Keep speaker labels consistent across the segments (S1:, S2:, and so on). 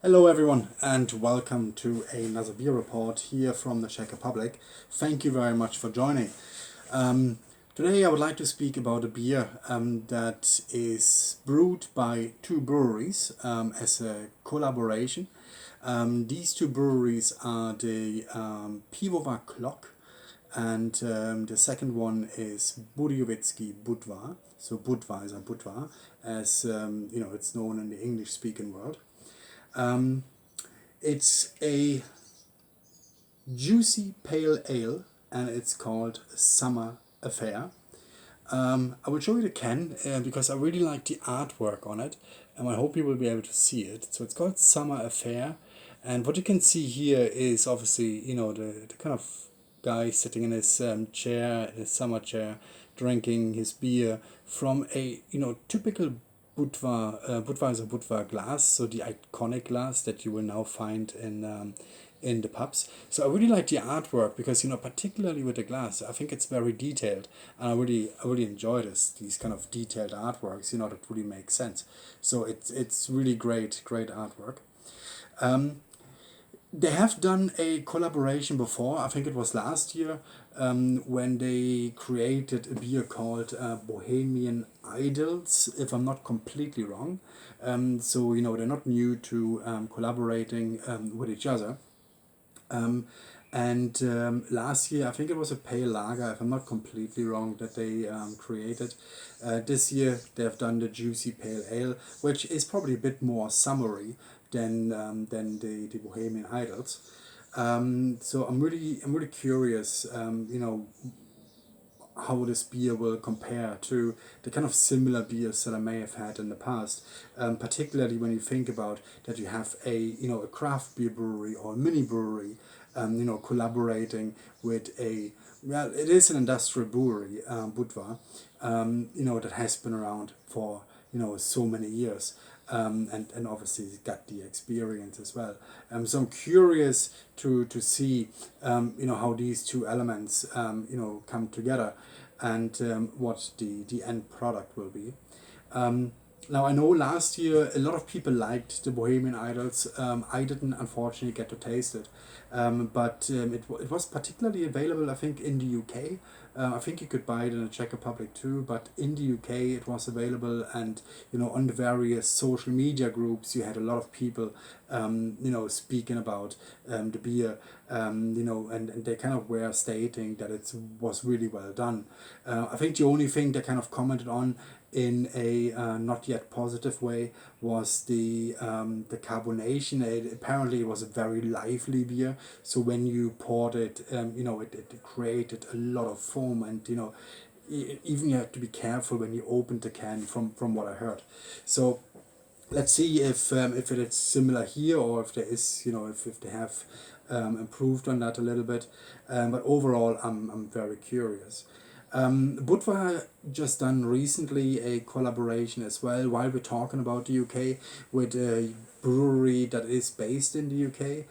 S1: Hello everyone and welcome to another beer report here from the Czech Republic. Thank you very much for joining. Today I would like to speak about a beer that is brewed by two breweries as a collaboration. These two breweries are the Pivovar Clock and the second one is Budvar, so Budweiser Budvar, as it's known in the English-speaking world. Um, it's a juicy pale ale and it's called Summer Affair. I will show you the can because I really like the artwork on it and I hope you will be able to see it. So it's called Summer Affair, and what you can see here is obviously, the kind of guy sitting in his chair, his summer chair, drinking his beer from a, typical Budweiser Budvar glass, so the iconic glass that you will now find in the pubs. So I really like the artwork because particularly with the glass, I think it's very detailed, and I really enjoy these kind of detailed artworks. That really makes sense. So it's really great artwork. They have done a collaboration before. I think it was last year when they created a beer called Bohemian Idols, if I'm not completely wrong. So they're not new to collaborating with each other. And last year, I think it was a pale lager, if I'm not completely wrong, that they created. This year, they've done the juicy pale ale, which is probably a bit more summery than the Bohemian Idols. So I'm really curious, how this beer will compare to the kind of similar beers that I may have had in the past. Particularly when you think about that you have a craft beer brewery or a mini brewery, collaborating with it is an industrial brewery, Budvar, that has been around for so many years. And obviously got the experience as well. So I'm curious to see how these two elements come together, and what the end product will be. Now I know last year a lot of people liked the Bohemian Idols. I didn't unfortunately get to taste it, but it was particularly available, I think, in the UK. I think you could buy it in the Czech Republic too, but in the UK it was available, and on the various social media groups you had a lot of people speaking about the beer, and they kind of were stating that it was really well done. I think the only thing they kind of commented on in a not yet positive way was the carbonation. Apparently it was a very lively beer, so when you poured it, it created a lot of foam, and even you have to be careful when you open the can, from what I heard. So let's see if it is similar here, or if there is, if they have improved on that a little bit. But overall, I'm very curious. Budvar just done recently a collaboration as well, while we're talking about the UK, with a brewery that is based in the UK.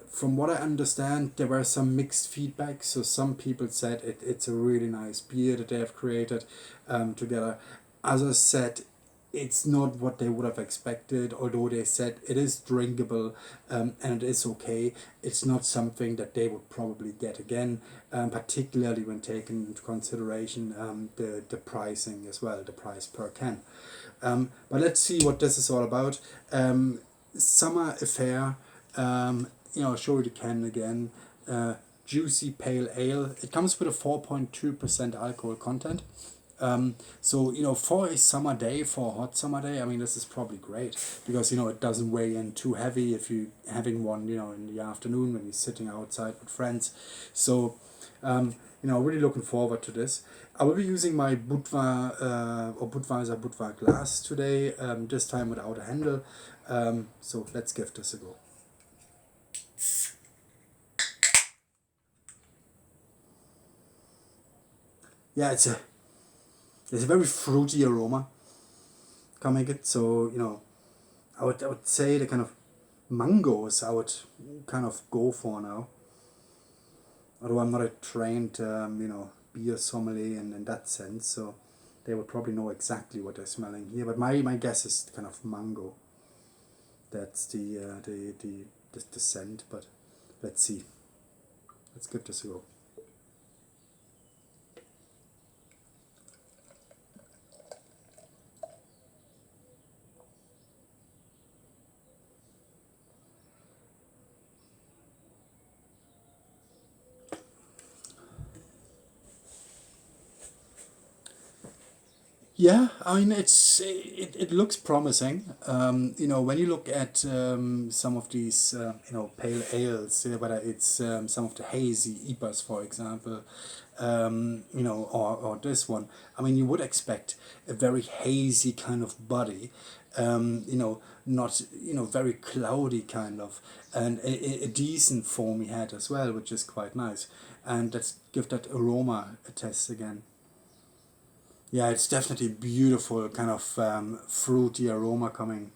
S1: From what I understand, there were some mixed feedback. So some people said it's a really nice beer that they have created together. Others said it's not what they would have expected, although they said it is drinkable, and it is okay. It's not something that they would probably get again, particularly when taking into consideration the pricing as well, the price per can. But let's see what this is all about. Summer Affair, I'll show you the can again. Juicy Pale Ale. It comes with a 4.2% alcohol content. So for a summer day, for a hot summer day, I mean, this is probably great because it doesn't weigh in too heavy if you having one in the afternoon when you're sitting outside with friends. So really looking forward to this. I will be using my Budvar or Budweiser Budvar glass today, this time without a handle. So let's give this a go. Yeah, it's a very fruity aroma coming it. So I would say the kind of mangoes I would kind of go for now. Although I'm not a trained beer sommelier in that sense, so they would probably know exactly what they're smelling here. But my guess is kind of mango. That's the scent. But let's see. Let's give this a go. Yeah, I mean it looks promising. When you look at some of these pale ales, whether it's some of the hazy IPAs, for example, or this one. I mean, you would expect a very hazy kind of body, not very cloudy kind of, and a decent foamy head as well, which is quite nice. And let's give that aroma a test again. Yeah, it's definitely beautiful, kind of fruity aroma coming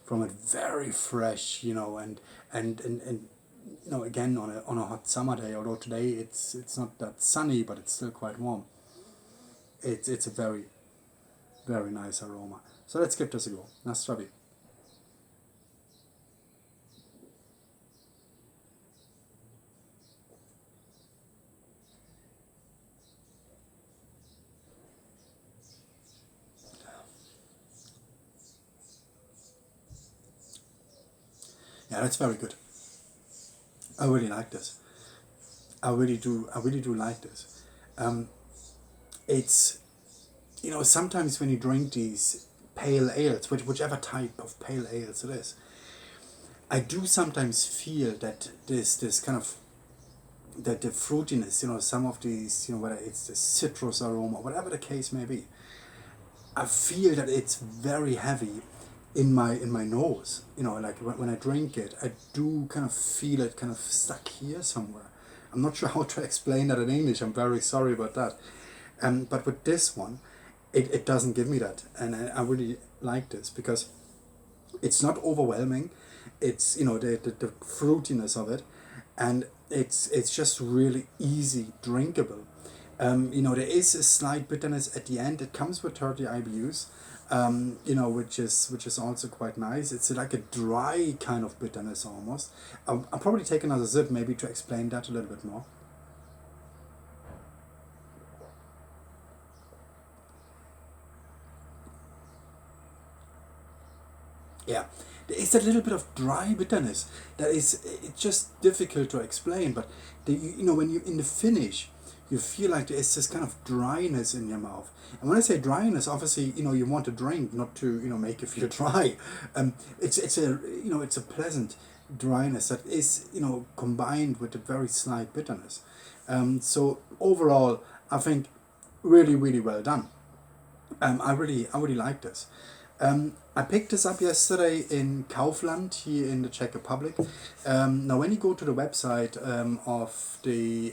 S1: from it. Very fresh, and again on a hot summer day. Although today it's not that sunny, but it's still quite warm. It's a very very nice aroma. So let's give this a go. Nastravi. Yeah, that's very good. I really like this. I really do. I really do like this. Um, it's sometimes when you drink these pale ales, whichever type of pale ales it is, I do sometimes feel that this kind of the fruitiness, some of these, whether it's the citrus aroma, whatever the case may be, I feel that it's very heavy in my nose. Like when I drink it, I do kind of feel it kind of stuck here somewhere. I'm not sure how to explain that in English. I'm very sorry about that. But with this one, it doesn't give me that, and I really like this because it's not overwhelming. It's the fruitiness of it, and it's just really easy drinkable. There is a slight bitterness at the end. It comes with 30 IBUs, which is also quite nice. It's like a dry kind of bitterness almost. I'll probably take another sip maybe to explain that a little bit more. Yeah, there is a little bit of dry bitterness that is it's just difficult to explain. But when you in the finish, you feel like there is this kind of dryness in your mouth. And when I say dryness, obviously you want to drink, not to make you feel dry. It's a pleasant dryness that is combined with a very slight bitterness. So overall, I think really really well done. I really like this. I picked this up yesterday in Kaufland here in the Czech Republic. Now, when you go to the website of the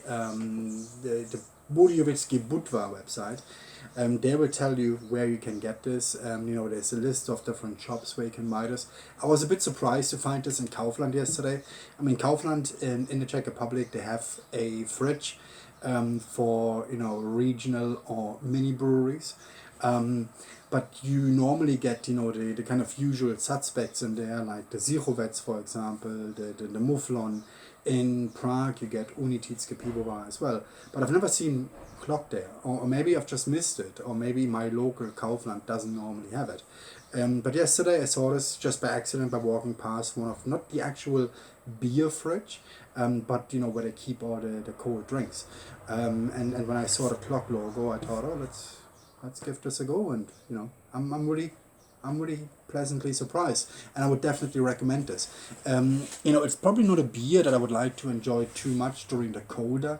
S1: Budějovický Budvar website, they will tell you where you can get this. There's a list of different shops where you can buy this. I was a bit surprised to find this in Kaufland yesterday. I mean, Kaufland in the Czech Republic, they have a fridge for regional or mini breweries. But you normally get the kind of usual suspects in there, like the Zirovec, for example, the Muflon. In Prague you get Unititske Pivovar as well, but I've never seen Clock there, or maybe I've just missed it, or maybe my local Kaufland doesn't normally have it. But yesterday I saw this just by accident by walking past one of, not the actual beer fridge, but where they keep all the cold drinks. And when I saw the Clock logo, I thought, oh, let's give this a go, and I'm really pleasantly surprised, and I would definitely recommend this. It's probably not a beer that I would like to enjoy too much during the colder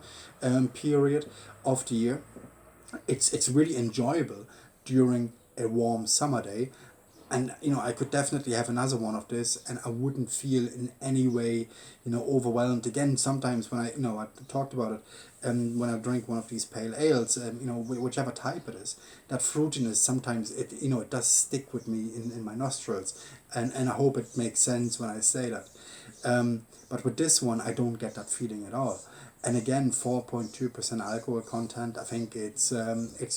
S1: period of the year. It's really enjoyable during a warm summer day, and I could definitely have another one of this, and I wouldn't feel in any way overwhelmed. Again, sometimes when I talked about it, when I drink one of these pale ales, whichever type it is, that fruitiness sometimes it does stick with me in my nostrils, and I hope it makes sense when I say that. But with this one, I don't get that feeling at all. And again, 4.2% alcohol content. I think it's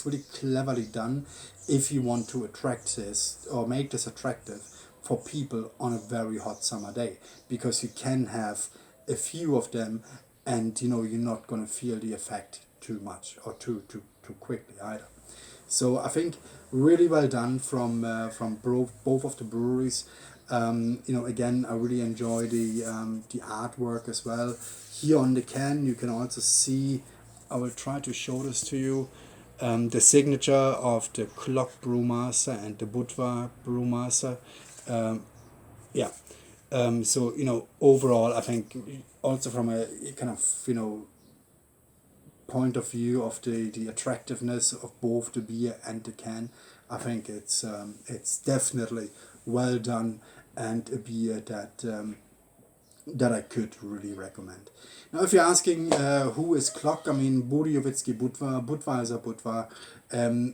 S1: really cleverly done if you want to attract this or make this attractive for people on a very hot summer day, because you can have a few of them, and you know, you're not going to feel the effect too much or too quickly either. So I think really well done from both of the breweries. You know, again, I really enjoy the artwork as well. Here on the can, you can also see, I will try to show this to you, the signature of the Clock Brewmaster and the Budvar Brewmaster. Yeah. So, you know, overall, I think also from a kind of, you know, point of view of the attractiveness of both the beer and the can, I think it's definitely well done, and a beer that I could really recommend. Now, if you're asking who is Clock, I mean, Budjovitzki Budvar, Budweiser Budvar.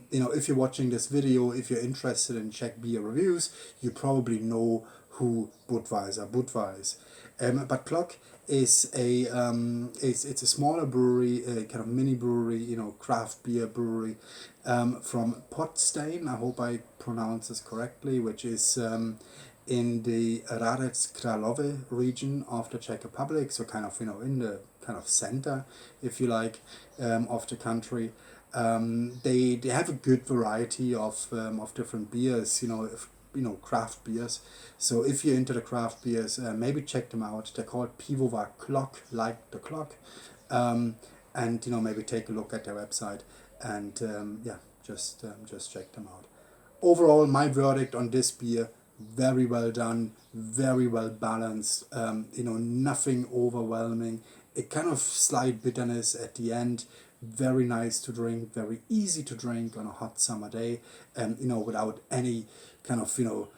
S1: You know, if you're watching this video, if you're interested in Czech beer reviews, you probably know who Budweiser Budvar is. But Clock is it's a smaller brewery, a kind of mini brewery, you know, craft beer brewery, from Potsdam. I hope I pronounce this correctly, which is in the Hradec Králové region of the Czech Republic, so kind of, you know, in the kind of center, if you like, of the country. They have a good variety of different beers, you know, craft beers. So if you're into the craft beers, maybe check them out. They're called Pivovar Clock, like the clock, and you know, maybe take a look at their website, and yeah, just check them out. Overall, my verdict on this beer: very well done, very well balanced. You know, nothing overwhelming. A kind of slight bitterness at the end. Very nice to drink, very easy to drink on a hot summer day, you know, without any kind of, you know,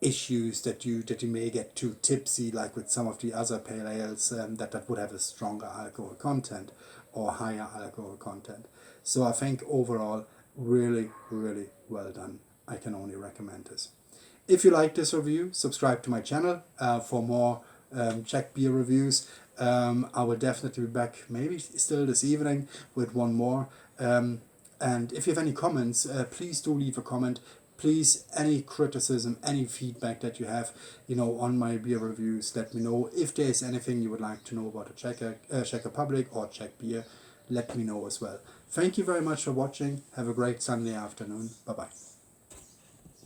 S1: issues that you may get too tipsy, like with some of the other pale ales that would have a stronger alcohol content or higher alcohol content. So I think overall, really, really well done. I can only recommend this. If you like this review, subscribe to my channel for more Czech beer reviews. I will definitely be back, maybe still this evening, with one more. And if you have any comments, please do leave a comment. Please, any criticism, any feedback that you have, you know, on my beer reviews, let me know. If there is anything you would like to know about the Czech Republic or Czech beer, let me know as well. Thank you very much for watching. Have a great Sunday afternoon. Bye-bye.